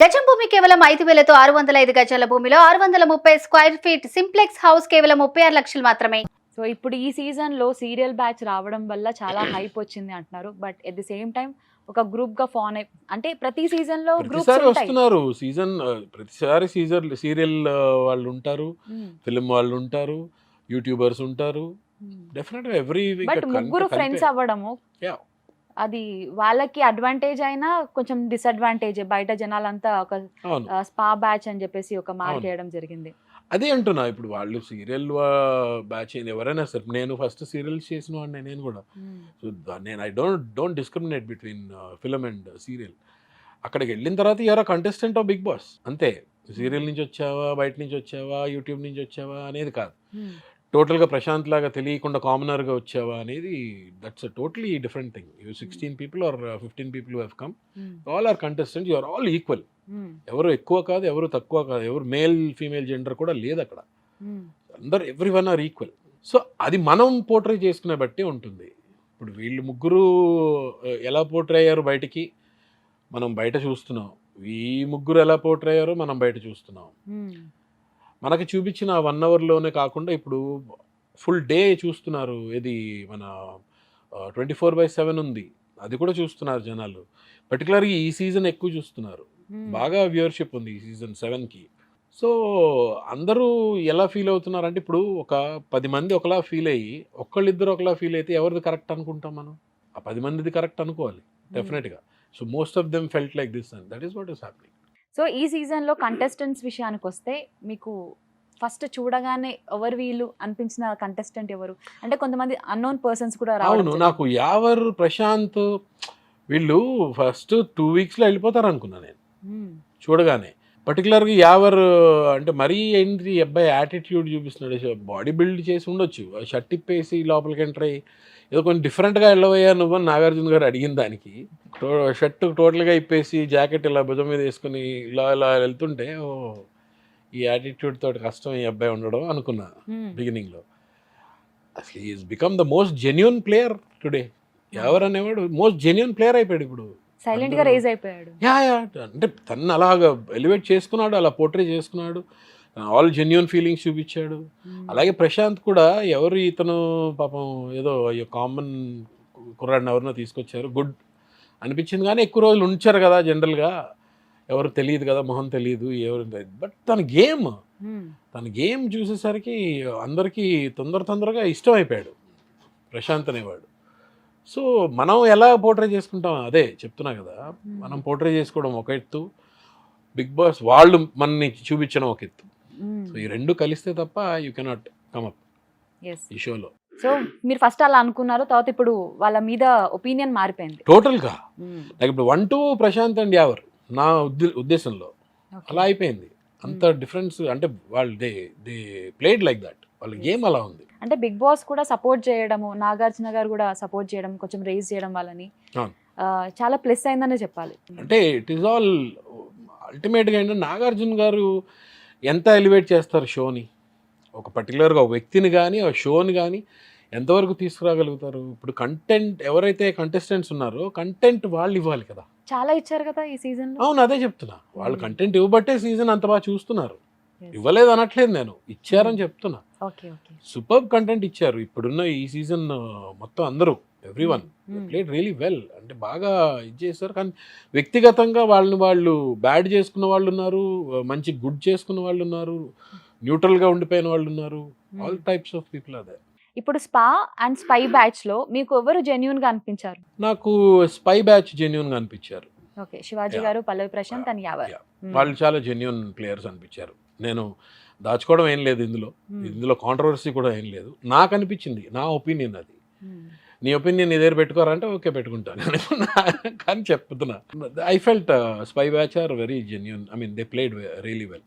గజం భూమి కేవలం 5,000తో 605 గజాల భూమిలో 630 స్క్వేర్ ఫీట్ సింప్లెక్స్ హౌస్ కేవలం 36 లక్షలు మాత్రమే. సో ఇప్పుడు ఈ సీజన్ లో సీరియల్ బ్యాచ్ రావడం వల్ల చాలా హైప్ వచ్చింది అంటున్నారు. But at the same time ఒక గ్రూప్ గా ఫాన్ అంటే ప్రతి సీజన్ లో గ్రూప్స్ ప్రతిసారి ఉంటాయి. వస్తున్నారు ప్రతిసారి సీరియల్ వాళ్ళు ఉంటారు, ఫిల్మ్ వాళ్ళు ఉంటారు, యూట్యూబర్స్ ఉంటారు. డెఫినెట్ గా ఎవ్రీ వీక్ బట్ ముగ్గురు ఫ్రెండ్స్ అవ్వడము అది వాళ్ళకి అడ్వాంటేజ్ అయినా కొంచెం డిసడ్వాంటేజ్. బయట జనాలంతా ఒక స్పా బ్యాచ్ అని చెప్పేసి ఒక మార్కేయడం జరిగింది. అదే అంటున్నా, ఇప్పుడు వాళ్ళు సీరియల్ బ్యాచ్ ఎవరైనా సరే, నేను ఫస్ట్ సీరియల్స్ చేసిన వాడిని నేను కూడా. సో నేను I don't discriminate between film and serial. అక్కడికి వెళ్ళిన తర్వాత ఎవరో కంటెస్టెంట్ ఆఫ్ బిగ్ బాస్ అంతే. సీరియల్ నుంచి వచ్చావా, బయట నుంచి వచ్చావా, యూట్యూబ్ నుంచి వచ్చావా అనేది కాదు. టోటల్గా ప్రశాంత్ లాగా తెలియకుండా కామనర్గా వచ్చావా అనేది that's a totally different thing. You 16 people or 15 people who have come, all are contestants, you are all equal. ఎవరు ఎక్కువ కాదు, ఎవరు తక్కువ కాదు, ఎవరు మేల్ ఫీమేల్ జెండర్ కూడా లేదు అక్కడ. అందరు every one or equal. So అది మనం పోర్ట్రే చేసుకునే బట్టి ఉంటుంది. ఇప్పుడు వీళ్ళు ముగ్గురు ఎలా పోర్ట్రే అయ్యారు బయటికి మనం బయట చూస్తున్నాం, ఈ ముగ్గురు ఎలా పోర్ట్రే అయ్యారో మనం బయట చూస్తున్నాం. మనకి చూపించిన 1 hourలోనే కాకుండా ఇప్పుడు ఫుల్ డే చూస్తున్నారు. ఇది మన 24/7 ఉంది, అది కూడా చూస్తున్నారు జనాలు. పర్టికులర్గా ఈ సీజన్ ఎక్కువ చూస్తున్నారు, బాగా వ్యూవర్షిప్ ఉంది ఈ సీజన్ 7కి. సో అందరూ ఎలా ఫీల్ అవుతున్నారు అంటే, ఇప్పుడు ఒక 10 మంది ఒకలా ఫీల్ అయ్యి ఒక్కళ్ళిద్దరు ఒకలా ఫీల్ అయితే ఎవరిది కరెక్ట్ అనుకుంటాం మనం? ఆ 10 మందిది కరెక్ట్ అనుకోవాలి డెఫినెట్గా. So most of them felt like this and that is what is happening. So ఈ సీజన్లో కంటెస్టెంట్స్ విషయానికి వస్తే మీకు ఫస్ట్ చూడగానే ఎవరు వీళ్ళు అనిపించిన కంటెస్టెంట్ ఎవరు? అంటే కొంతమంది అన్నోన్ పర్సన్స్ కూడా అవును, నాకు యావర్, ప్రశాంత్ వీళ్ళు ఫస్ట్ 2 weeksలో వెళ్ళిపోతారు అనుకున్నా నేను చూడగానే. పర్టికులర్గా యావర్ అంటే మరీ ఏంటి అబ్బాయి యాటిట్యూడ్ చూపిస్తున్నాడు. బాడీ బిల్డ్ చేసి ఉండొచ్చు, షర్ట్ ఇప్పేసి లోపలికి ఎంటర్ అయ్యి ఏదో కొంచెం డిఫరెంట్గా వెళ్ళబోయా నువ్వు అని నాగార్జున గారు అడిగిన దానికి షర్ట్ టోటల్గా ఇప్పేసి జాకెట్ ఇలా భుజం మీద వేసుకుని ఇలా ఇలా వెళ్తుంటే, ఓ ఈ యాటిట్యూడ్ తోటి కష్టం ఈ అబ్బాయి ఉండడం అనుకున్నా బిగినింగ్లో. అసలు is become the most genuine player today. ఎవరు అనేవాడు మోస్ట్ జెన్యున్ ప్లేయర్ అయిపోయాడు ఇప్పుడు. సైలెంట్ గా రేజ్ అయిపోయాడు. యా అంటే తను అలాగా ఎలివేట్ చేసుకున్నాడు, అలా పోర్ట్రే చేసుకున్నాడు, ఆల్ జెన్యున్ ఫీలింగ్స్ చూపించాడు. అలాగే ప్రశాంత్ కూడా ఎవరు ఇతను పాపం ఏదో కామన్ కుర్రాడిని ఎవరినో తీసుకొచ్చారు, గుడ్ అనిపించింది. కానీ ఎక్కువ రోజులు ఉంచారు కదా జనరల్గా, ఎవరు తెలియదు కదా, మొహం తెలియదు ఎవరు. బట్ తన గేమ్ చూసేసరికి అందరికీ తొందరగా ఇష్టం అయిపోయాడు ప్రశాంత్ అనేవాడు. సో మనం ఎలా పోర్ట్రే చేసుకుంటాం అదే చెప్తున్నా కదా. మనం పోర్ట్రే చేసుకోవడం ఒక ఎత్తు, బిగ్ బాస్ వాళ్ళు మనని చూపించడం ఒక ఎత్తు. సో ఈ రెండు కలిస్తే తప్ప యూ కెనాట్ కమ్ అప్ ఈ షోలో. సో మీరు ఫస్ట్ అలా అనుకున్నారు, తర్వాత ఇప్పుడు వాళ్ళ మీద ఒపీనియన్ మారిపోయింది టోటల్గా. లైక్ ఇప్పుడు 1-2 ప్రశాంత్ అండ్ యావర్ నా ఉద్దేశంలో అలా అయిపోయింది. అంత డిఫరెన్స్ అంటే వాళ్ళు దే ప్లేడ్ లైక్ దట్, వాళ్ళ గేమ్ అలా ఉంది. అంటే బిగ్ బాస్ కూడా సపోర్ట్ చేయడము, నాగార్జున గారు కూడా సపోర్ట్ చేయడం, కొంచెం రేజ్ చేయడం వాళ్ళని చాలా ప్లస్ అయిందనే చెప్పాలి. అంటే ఇట్ ఈస్ ఆల్ అల్టిమేట్గా ఏంటంటే నాగార్జున గారు ఎంత ఎలివేట్ చేస్తారు షోని, ఒక పర్టికులర్గా ఒక వ్యక్తిని కానీ ఆ షోని కానీ ఎంతవరకు తీసుకురాగలుగుతారు. ఇప్పుడు కంటెంట్ ఎవరైతే కంటెస్టెంట్స్ ఉన్నారో కంటెంట్ వాళ్ళు ఇవ్వాలి కదా. చాలా ఇచ్చారు కదా ఈ సీజన్. అవును, అదే చెప్తున్నా, వాళ్ళు కంటెంట్ ఇవ్వబట్టే సీజన్ అంత బాగా చూస్తున్నారు. ఇవ్వలేదు అనట్లేదు నేను, ఇచ్చారని చెప్తున్నా. సూపర్ కంటెంట్ ఇచ్చారు ఇప్పుడున్న ఈ సీజన్ మొత్తం. అందరూ ఎవ్రీవన్ ప్లేడ్ రియలీ వెల్, అంటే బాగా ఇది చేస్తారు. కానీ వ్యక్తిగతంగా వాళ్ళు బ్యాడ్ చేసుకున్న వాళ్ళు ఉన్నారు, మంచి గుడ్ చేసుకున్న వాళ్ళు ఉన్నారు, న్యూట్రల్గా ఉండిపోయిన వాళ్ళు ఉన్నారు. ఆల్ టైప్స్ ఆఫ్ పీపుల్ అదే. ఇప్పుడు స్పా అండ్ స్పై బ్యాచ్ లో మీకు ఎవరు జెన్యూన్ గా అనిపించారు? నాకు స్పై బ్యాచ్ జెన్యూన్ గా అనిపించారు. ఓకే, శివాజీ గారు, పల్లవి ప్రశాంత్ అండ్ యావర్ వాళ్ళు చాలా జెన్యూన్ ప్లేయర్స్ అనిపించారు. నేను దాచుకోవడం ఏం లేదు ఇందులో కాంట్రవర్సీ కూడా ఏం లేదు. నాకు అనిపించింది, నా ఒపీనియన్ అది. నీ ఒపీనియన్ నీ దగ్గర పెట్టుకోరంటే ఓకే పెట్టుకుంటాను, కానీ చెప్తున్నా. I felt spy batch are very genuine. I mean they played really well.